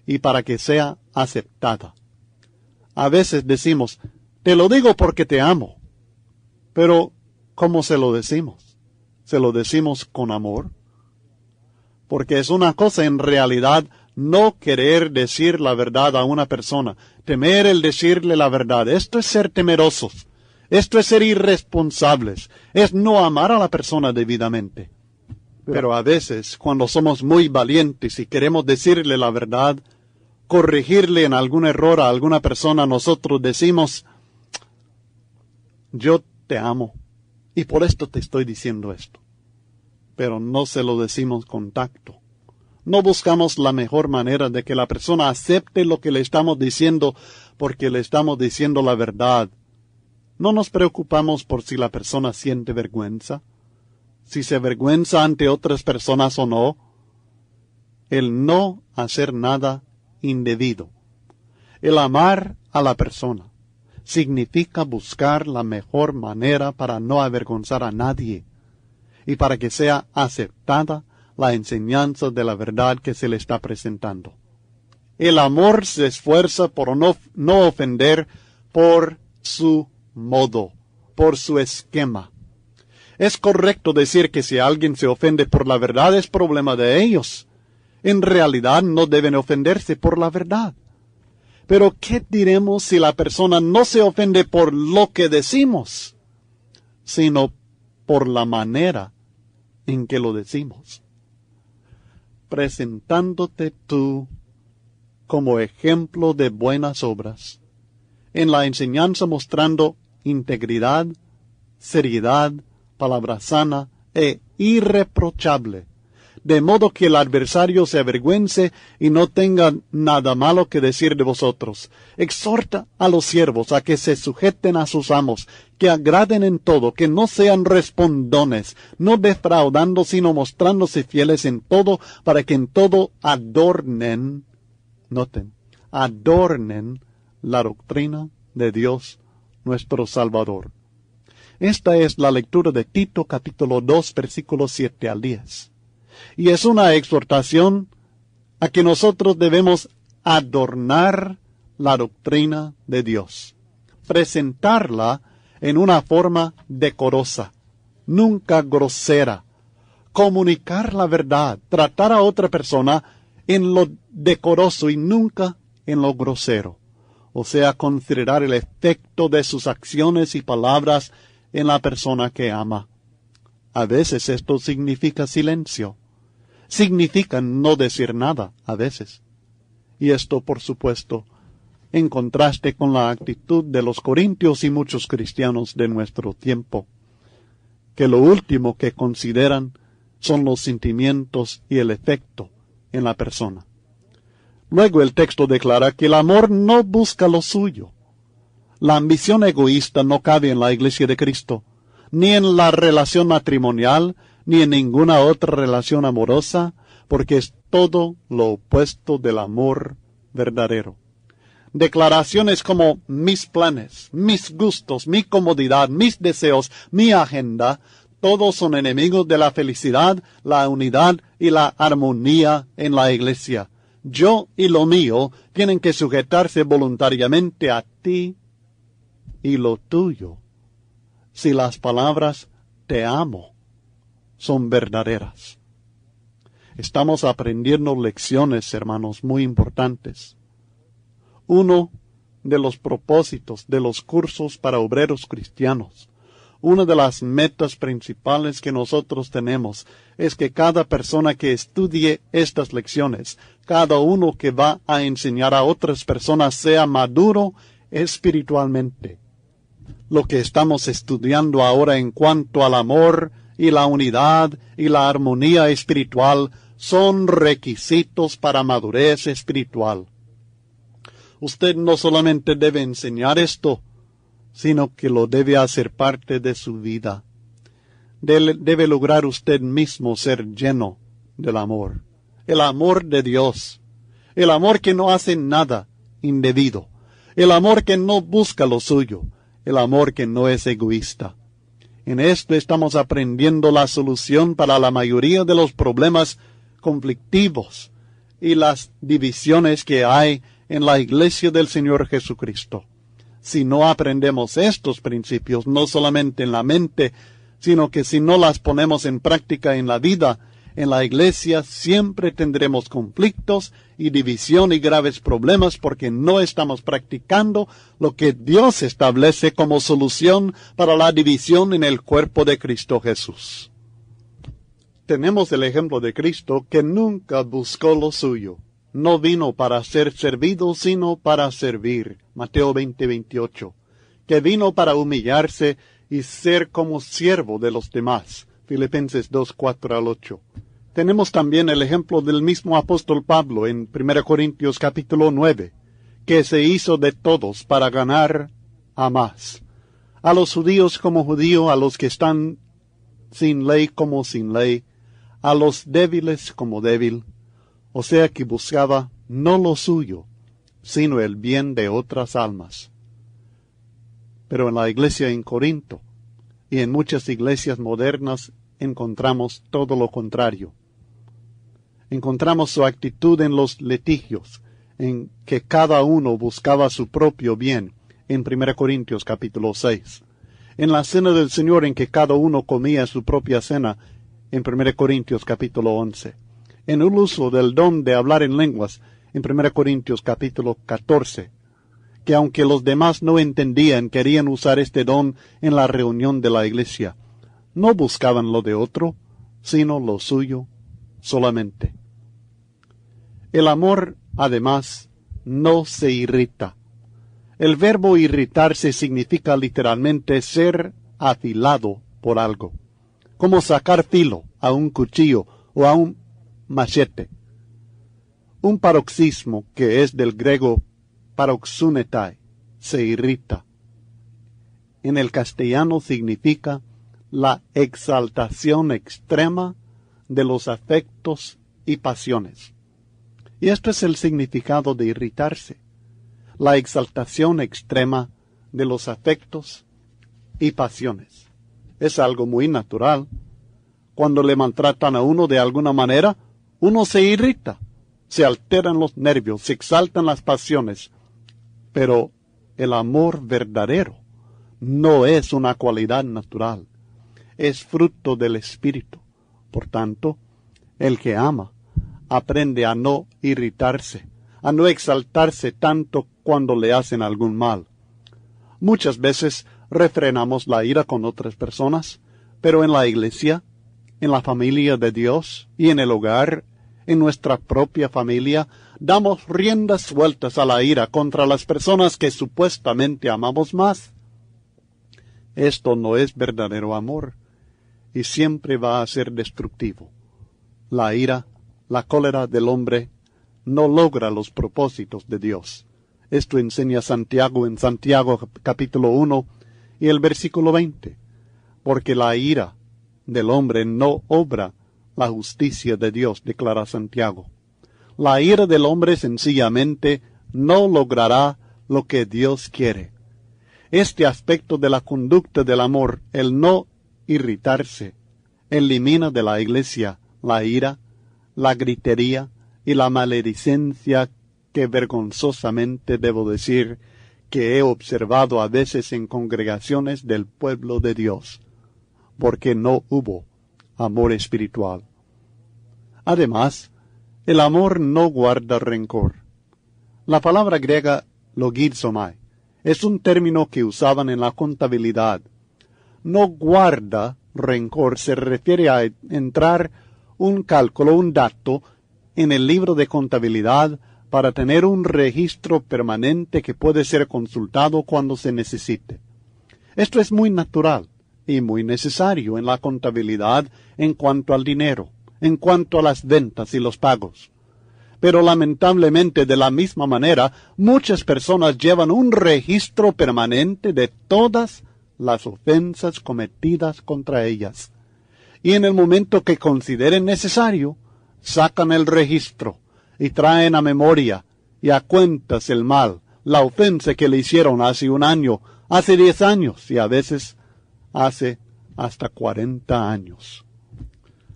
y para que sea aceptada. A veces decimos, te lo digo porque te amo, pero ¿cómo se lo decimos? ¿Se lo decimos con amor? Porque es una cosa en realidad no querer decir la verdad a una persona, temer el decirle la verdad. Esto es ser temerosos, esto es ser irresponsables, es no amar a la persona debidamente. Pero a veces, cuando somos muy valientes y queremos decirle la verdad, corregirle en algún error a alguna persona, nosotros decimos, yo te amo, y por esto te estoy diciendo esto. Pero no se lo decimos con tacto. No buscamos la mejor manera de que la persona acepte lo que le estamos diciendo porque le estamos diciendo la verdad. No nos preocupamos por si la persona siente vergüenza, si se avergüenza ante otras personas o no. El no hacer nada indebido. El amar a la persona significa buscar la mejor manera para no avergonzar a nadie y para que sea aceptada la enseñanza de la verdad que se le está presentando. El amor se esfuerza por no ofender por su modo, por su esquema. Es correcto decir que si alguien se ofende por la verdad es problema de ellos. En realidad no deben ofenderse por la verdad. Pero ¿qué diremos si la persona no se ofende por lo que decimos, sino por la manera en que lo decimos? Presentándote tú como ejemplo de buenas obras, en la enseñanza mostrando integridad, seriedad, palabra sana e irreprochable, de modo que el adversario se avergüence y no tenga nada malo que decir de vosotros. Exhorta a los siervos a que se sujeten a sus amos, que agraden en todo, que no sean respondones, no defraudando, sino mostrándose fieles en todo, para que en todo adornen, noten, adornen la doctrina de Dios nuestro Salvador. Esta es la lectura de Tito capítulo 2 versículos 7 al 10. Y es una exhortación a que nosotros debemos adornar la doctrina de Dios, presentarla en una forma decorosa, nunca grosera, comunicar la verdad, tratar a otra persona en lo decoroso y nunca en lo grosero. O sea, considerar el efecto de sus acciones y palabras en la persona que ama. A veces esto significa silencio. Significa no decir nada, a veces. Y esto, por supuesto, en contraste con la actitud de los corintios y muchos cristianos de nuestro tiempo, que lo último que consideran son los sentimientos y el efecto en la persona. Luego el texto declara que el amor no busca lo suyo. La ambición egoísta no cabe en la Iglesia de Cristo, ni en la relación matrimonial, ni en ninguna otra relación amorosa, porque es todo lo opuesto del amor verdadero. Declaraciones como mis planes, mis gustos, mi comodidad, mis deseos, mi agenda, todos son enemigos de la felicidad, la unidad y la armonía en la Iglesia. Yo y lo mío tienen que sujetarse voluntariamente a ti y lo tuyo, si las palabras te amo son verdaderas. Estamos aprendiendo lecciones, hermanos, muy importantes. Uno de los propósitos de los cursos para obreros cristianos, una de las metas principales que nosotros tenemos es que cada persona que estudie estas lecciones, cada uno que va a enseñar a otras personas sea maduro espiritualmente. Lo que estamos estudiando ahora en cuanto al amor y la unidad y la armonía espiritual son requisitos para madurez espiritual. Usted no solamente debe enseñar esto, sino que lo debe hacer parte de su vida. Debe lograr usted mismo ser lleno del amor. El amor de Dios. El amor que no hace nada indebido. El amor que no busca lo suyo. El amor que no es egoísta. En esto estamos aprendiendo la solución para la mayoría de los problemas conflictivos y las divisiones que hay en la Iglesia del Señor Jesucristo. Si no aprendemos estos principios, no solamente en la mente, sino que si no las ponemos en práctica en la vida, en la Iglesia siempre tendremos conflictos y división y graves problemas porque no estamos practicando lo que Dios establece como solución para la división en el cuerpo de Cristo Jesús. Tenemos el ejemplo de Cristo que nunca buscó lo suyo. No vino para ser servido, sino para servir. Mateo 20:28. Que vino para humillarse y ser como siervo de los demás. Filipenses 2:4-8. Tenemos también el ejemplo del mismo apóstol Pablo en 1 Corintios capítulo 9, que se hizo de todos para ganar a más. A los judíos como judío, a los que están sin ley como sin ley, a los débiles como débil. O sea que buscaba no lo suyo, sino el bien de otras almas. Pero en la iglesia en Corinto y en muchas iglesias modernas encontramos todo lo contrario. Encontramos su actitud en los litigios, en que cada uno buscaba su propio bien, en 1 Corintios capítulo 6. En la cena del Señor, en que cada uno comía su propia cena, en 1 Corintios capítulo 11. En el uso del don de hablar en lenguas, en 1 Corintios capítulo 14, que aunque los demás no entendían, querían usar este don en la reunión de la iglesia. No buscaban lo de otro, sino lo suyo solamente. El amor, además, no se irrita. El verbo irritarse significa literalmente ser afilado por algo, como sacar filo a un cuchillo o a un machete. Un paroxismo, que es del griego paroxunetai, se irrita. En el castellano significa la exaltación extrema de los afectos y pasiones. Y esto es el significado de irritarse, la exaltación extrema de los afectos y pasiones. es algo muy natural. Cuando le maltratan a uno de alguna manera, uno se irrita, se alteran los nervios, se exaltan las pasiones. Pero el amor verdadero no es una cualidad natural, es fruto del Espíritu. Por tanto, el que ama aprende a no irritarse, a no exaltarse tanto cuando le hacen algún mal. Muchas veces refrenamos la ira con otras personas, pero en la iglesia, en la familia de Dios y en el hogar, en nuestra propia familia, damos riendas sueltas a la ira contra las personas que supuestamente amamos más. Esto no es verdadero amor y siempre va a ser destructivo. La ira, la cólera del hombre no logra los propósitos de Dios. Esto enseña Santiago en Santiago capítulo 1 y el versículo 20. Porque la ira del hombre no obra la justicia de Dios, declara Santiago. La ira del hombre sencillamente no logrará lo que Dios quiere. Este aspecto de la conducta del amor, el no irritarse, elimina de la iglesia la ira, la gritería y la maledicencia que vergonzosamente debo decir que he observado a veces en congregaciones del pueblo de Dios, porque no hubo amor espiritual. Además, el amor no guarda rencor. La palabra griega logizomai es un término que usaban en la contabilidad. No guarda rencor se refiere a entrar un cálculo, un dato, en el libro de contabilidad para tener un registro permanente que puede ser consultado cuando se necesite. Esto es muy natural y muy necesario en la contabilidad en cuanto al dinero, en cuanto a las ventas y los pagos. Pero lamentablemente, de la misma manera, muchas personas llevan un registro permanente de todas las ofensas cometidas contra ellas. Y en el momento que consideren necesario, sacan el registro y traen a memoria y a cuentas el mal, la ofensa que le hicieron hace 1 año, hace 10 años y a veces hace hasta 40 años.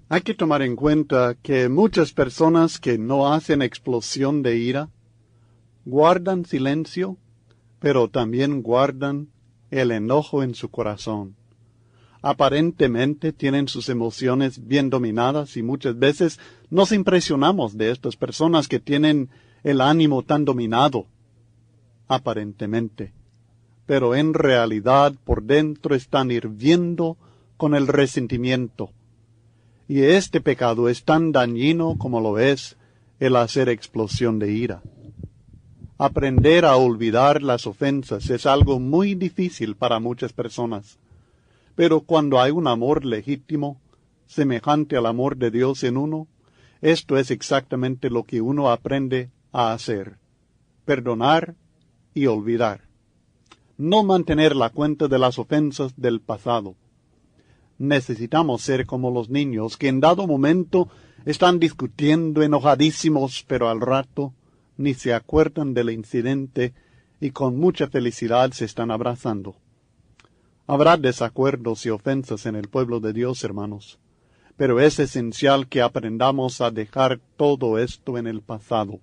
Hay que tomar en cuenta que muchas personas que no hacen explosión de ira guardan silencio, pero también guardan el enojo en su corazón. Aparentemente tienen sus emociones bien dominadas y muchas veces nos impresionamos de estas personas que tienen el ánimo tan dominado, aparentemente, pero en realidad por dentro están hirviendo con el resentimiento. Y este pecado es tan dañino como lo es el hacer explosión de ira. Aprender a olvidar las ofensas es algo muy difícil para muchas personas. Pero cuando hay un amor legítimo, semejante al amor de Dios en uno, esto es exactamente lo que uno aprende a hacer: perdonar y olvidar. No mantener la cuenta de las ofensas del pasado. Necesitamos ser como los niños que en dado momento están discutiendo enojadísimos, pero al rato ni se acuerdan del incidente y con mucha felicidad se están abrazando. Habrá desacuerdos y ofensas en el pueblo de Dios, hermanos, pero es esencial que aprendamos a dejar todo esto en el pasado.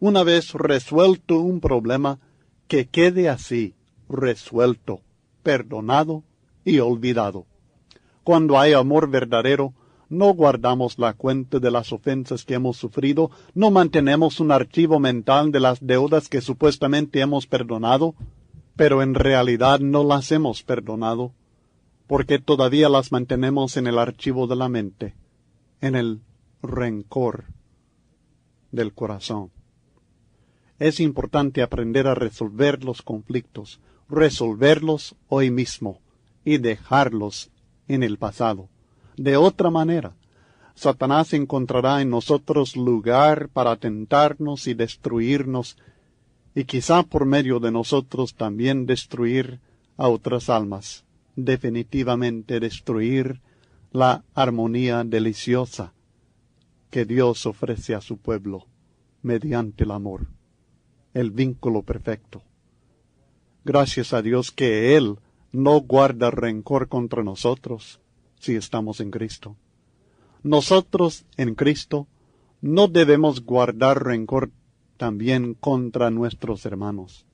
Una vez resuelto un problema, que quede así, resuelto, perdonado y olvidado. Cuando hay amor verdadero, no guardamos la cuenta de las ofensas que hemos sufrido, no mantenemos un archivo mental de las deudas que supuestamente hemos perdonado, pero en realidad no las hemos perdonado, porque todavía las mantenemos en el archivo de la mente, en el rencor del corazón. Es importante aprender a resolver los conflictos, resolverlos hoy mismo y dejarlos en el pasado. De otra manera, Satanás encontrará en nosotros lugar para tentarnos y destruirnos, y quizá por medio de nosotros también destruir a otras almas, definitivamente destruir la armonía deliciosa que Dios ofrece a su pueblo mediante el amor, el vínculo perfecto. Gracias a Dios que Él no guarda rencor contra nosotros si estamos en Cristo. Nosotros en Cristo no debemos guardar rencor también contra nuestros hermanos.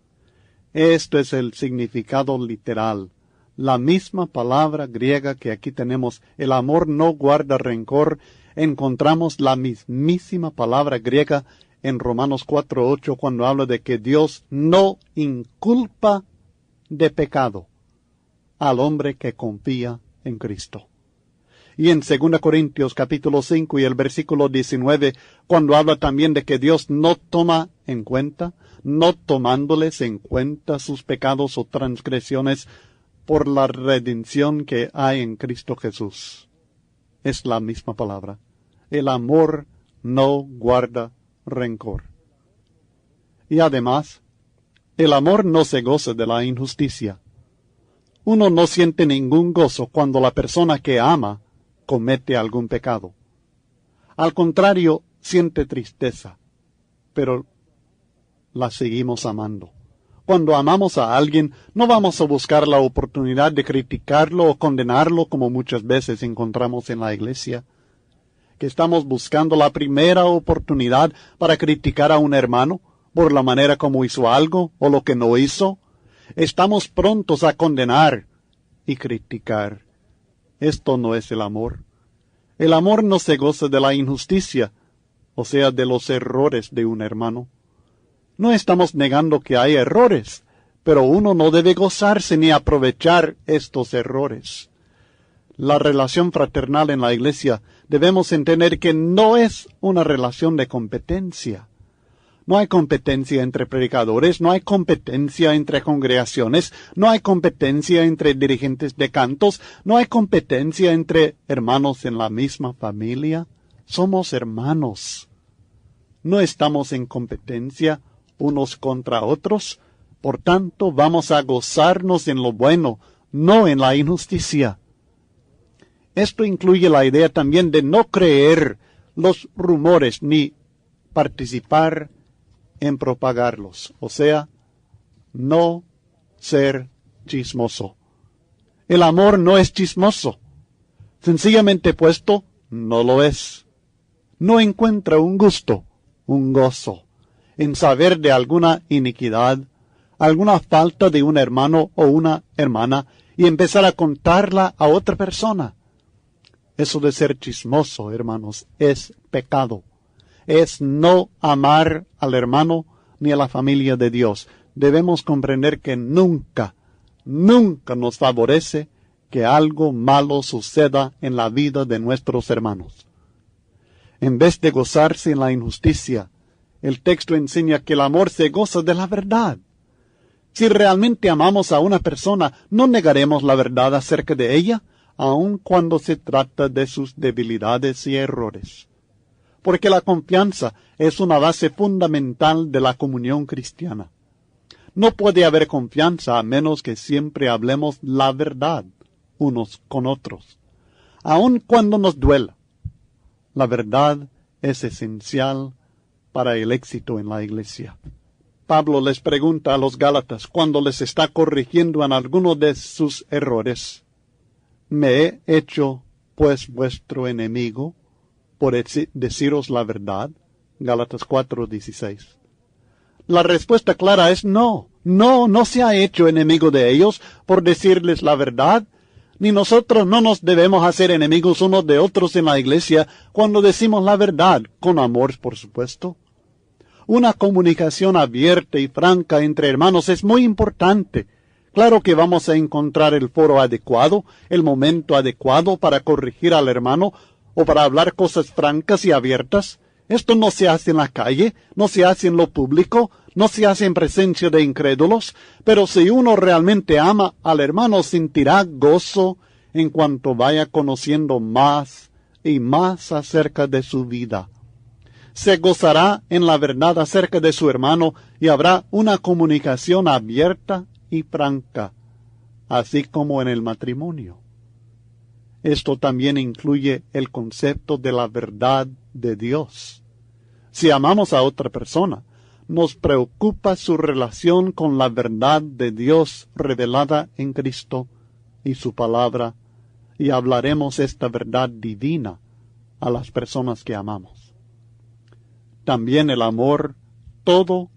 Esto es el significado literal. La misma palabra griega que aquí tenemos, el amor no guarda rencor, encontramos la mismísima palabra griega en Romanos 4:8 cuando habla de que Dios no inculpa de pecado al hombre que confía en Cristo. Y en 2 Corintios capítulo 5 y el versículo 19, cuando habla también de que Dios no toma en cuenta, no tomándoles en cuenta sus pecados o transgresiones por la redención que hay en Cristo Jesús. Es la misma palabra. El amor no guarda rencor. Y además, el amor no se goza de la injusticia. Uno no siente ningún gozo cuando la persona que ama comete algún pecado. Al contrario, siente tristeza, pero la seguimos amando. Cuando amamos a alguien, no vamos a buscar la oportunidad de criticarlo o condenarlo como muchas veces encontramos en la iglesia, que estamos buscando la primera oportunidad para criticar a un hermano por la manera como hizo algo o lo que no hizo. Estamos prontos a condenar y criticar. Esto no es el amor. El amor no se goza de la injusticia, o sea, de los errores de un hermano. No estamos negando que hay errores, pero uno no debe gozarse ni aprovechar estos errores. La relación fraternal en la iglesia debemos entender que no es una relación de competencia. No hay competencia entre predicadores, no hay competencia entre congregaciones, no hay competencia entre dirigentes de cantos, no hay competencia entre hermanos en la misma familia. Somos hermanos. No estamos en competencia unos contra otros, por tanto vamos a gozarnos en lo bueno, no en la injusticia. Esto incluye la idea también de no creer los rumores ni participar en propagarlos, o sea, no ser chismoso. El amor no es chismoso. Sencillamente puesto, no lo es. No encuentra un gusto, un gozo, en saber de alguna iniquidad, alguna falta de un hermano o una hermana y empezar a contarla a otra persona. Eso de ser chismoso, hermanos, es pecado. Es no amar al hermano ni a la familia de Dios. Debemos comprender que nunca nos favorece que algo malo suceda en la vida de nuestros hermanos. En vez de gozarse en la injusticia, el texto enseña que el amor se goza de la verdad. Si realmente amamos a una persona, no negaremos la verdad acerca de ella, aun cuando se trata de sus debilidades y errores. Porque la confianza es una base fundamental de la comunión cristiana. No puede haber confianza a menos que siempre hablemos la verdad unos con otros, aun cuando nos duela. La verdad es esencial para el éxito en la iglesia. Pablo les pregunta a los Gálatas cuando les está corrigiendo en alguno de sus errores: ¿me he hecho, pues, vuestro enemigo por deciros la verdad? Gálatas 4:16. La respuesta clara es no. No se ha hecho enemigo de ellos por decirles la verdad. Ni nosotros no nos debemos hacer enemigos unos de otros en la iglesia cuando decimos la verdad, con amor, por supuesto. Una comunicación abierta y franca entre hermanos es muy importante. Claro que vamos a encontrar el foro adecuado, el momento adecuado para corregir al hermano o para hablar cosas francas y abiertas. Esto no se hace en la calle, no se hace en lo público, no se hace en presencia de incrédulos, pero si uno realmente ama al hermano, sentirá gozo en cuanto vaya conociendo más y más acerca de su vida. Se gozará en la verdad acerca de su hermano y habrá una comunicación abierta y franca, así como en el matrimonio. Esto también incluye el concepto de la verdad de Dios. Si amamos a otra persona, nos preocupa su relación con la verdad de Dios revelada en Cristo y su palabra, y hablaremos esta verdad divina a las personas que amamos. También el amor todo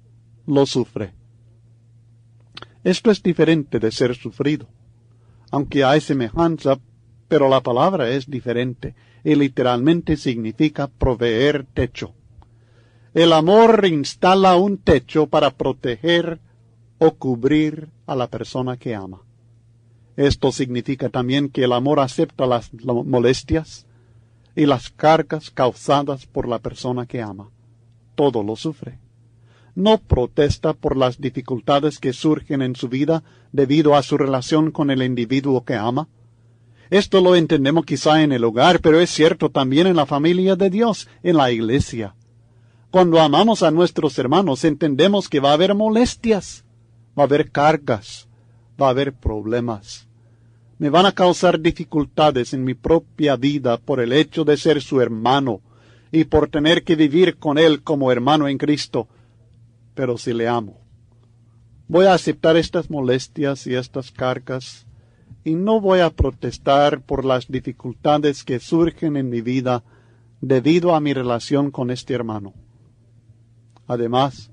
lo sufre. Esto es diferente de ser sufrido, aunque hay semejanza, pero la palabra es diferente y literalmente significa proveer techo. El amor instala un techo para proteger o cubrir a la persona que ama. Esto significa también que el amor acepta las molestias y las cargas causadas por la persona que ama. Todo lo sufre. No protesta por las dificultades que surgen en su vida debido a su relación con el individuo que ama. Esto lo entendemos quizá en el hogar, pero es cierto también en la familia de Dios, en la iglesia. Cuando amamos a nuestros hermanos, entendemos que va a haber molestias, va a haber cargas, va a haber problemas. Me van a causar dificultades en mi propia vida por el hecho de ser su hermano y por tener que vivir con él como hermano en Cristo. Pero si le amo, voy a aceptar estas molestias y estas cargas y no voy a protestar por las dificultades que surgen en mi vida debido a mi relación con este hermano. Además,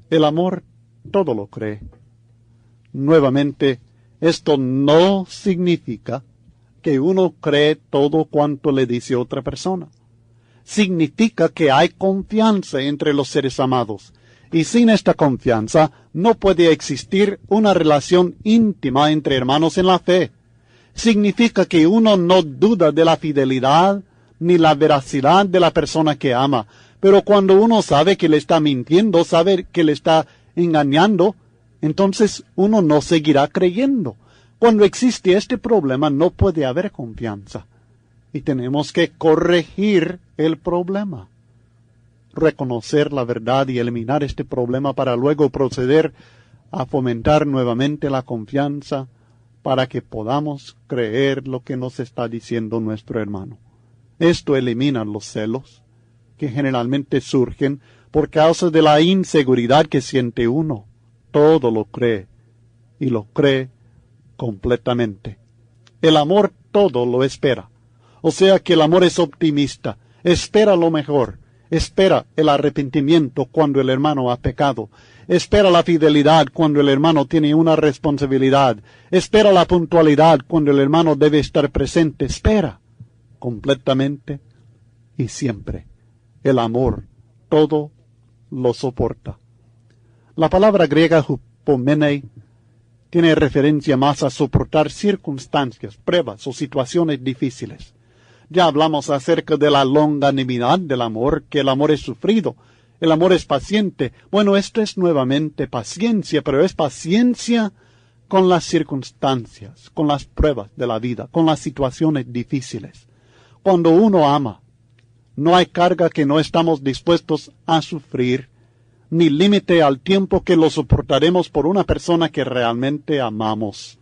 el amor todo lo cree. Nuevamente, esto no significa que uno cree todo cuanto le dice otra persona. Significa que hay confianza entre los seres amados, y sin esta confianza no puede existir una relación íntima entre hermanos en la fe. Significa que uno no duda de la fidelidad ni la veracidad de la persona que ama, pero cuando uno sabe que le está mintiendo, sabe que le está engañando, entonces uno no seguirá creyendo. Cuando existe este problema no puede haber confianza. Y tenemos que corregir el problema. Reconocer la verdad y eliminar este problema para luego proceder a fomentar nuevamente la confianza para que podamos creer lo que nos está diciendo nuestro hermano. Esto elimina los celos, que generalmente surgen por causa de la inseguridad que siente uno. Todo lo cree, y lo cree completamente. El amor todo lo espera. O sea que el amor es optimista, espera lo mejor, espera el arrepentimiento cuando el hermano ha pecado, espera la fidelidad cuando el hermano tiene una responsabilidad, espera la puntualidad cuando el hermano debe estar presente, espera completamente y siempre. El amor todo lo soporta. La palabra griega hupomenei tiene referencia más a soportar circunstancias, pruebas o situaciones difíciles. Ya hablamos acerca de la longanimidad del amor, que el amor es sufrido, el amor es paciente. Bueno, esto es nuevamente paciencia, pero es paciencia con las circunstancias, con las pruebas de la vida, con las situaciones difíciles. Cuando uno ama, no hay carga que no estamos dispuestos a sufrir, ni límite al tiempo que lo soportaremos por una persona que realmente amamos.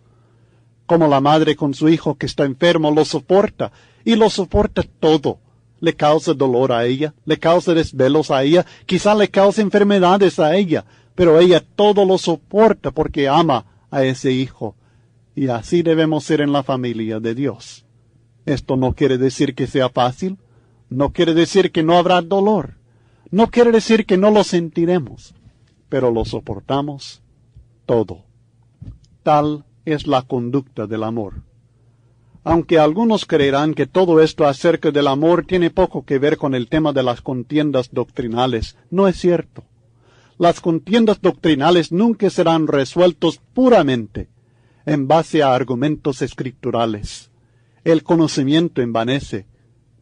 Como la madre con su hijo que está enfermo lo soporta, y lo soporta todo. Le causa dolor a ella, le causa desvelos a ella, quizá le causa enfermedades a ella, pero ella todo lo soporta porque ama a ese hijo. Y así debemos ser en la familia de Dios. Esto no quiere decir que sea fácil, no quiere decir que no habrá dolor, no quiere decir que no lo sentiremos, pero lo soportamos todo. Tal es la conducta del amor. Aunque algunos creerán que todo esto acerca del amor tiene poco que ver con el tema de las contiendas doctrinales, no es cierto. Las contiendas doctrinales nunca serán resueltos puramente en base a argumentos escriturales. El conocimiento envanece,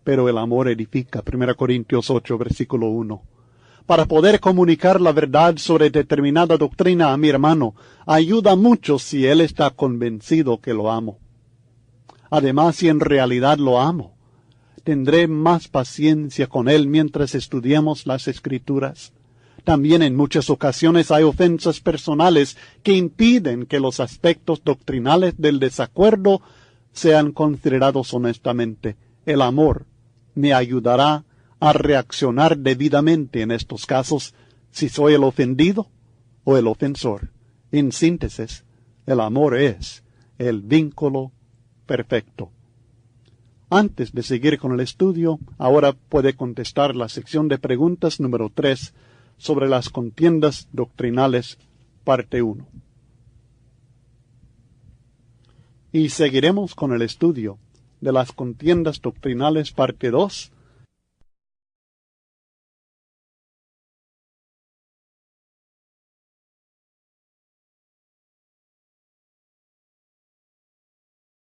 pero el amor edifica. 1 Corintios 8, versículo 1. Para poder comunicar la verdad sobre determinada doctrina a mi hermano, ayuda mucho si él está convencido que lo amo. Además, si en realidad lo amo, tendré más paciencia con él mientras estudiamos las Escrituras. También en muchas ocasiones hay ofensas personales que impiden que los aspectos doctrinales del desacuerdo sean considerados honestamente. El amor me ayudará a reaccionar debidamente en estos casos, si soy el ofendido o el ofensor. En síntesis, el amor es el vínculo perfecto. Antes de seguir con el estudio, ahora puede contestar la sección de preguntas número 3 sobre las contiendas doctrinales, parte 1. Y seguiremos con el estudio de las contiendas doctrinales, parte 2,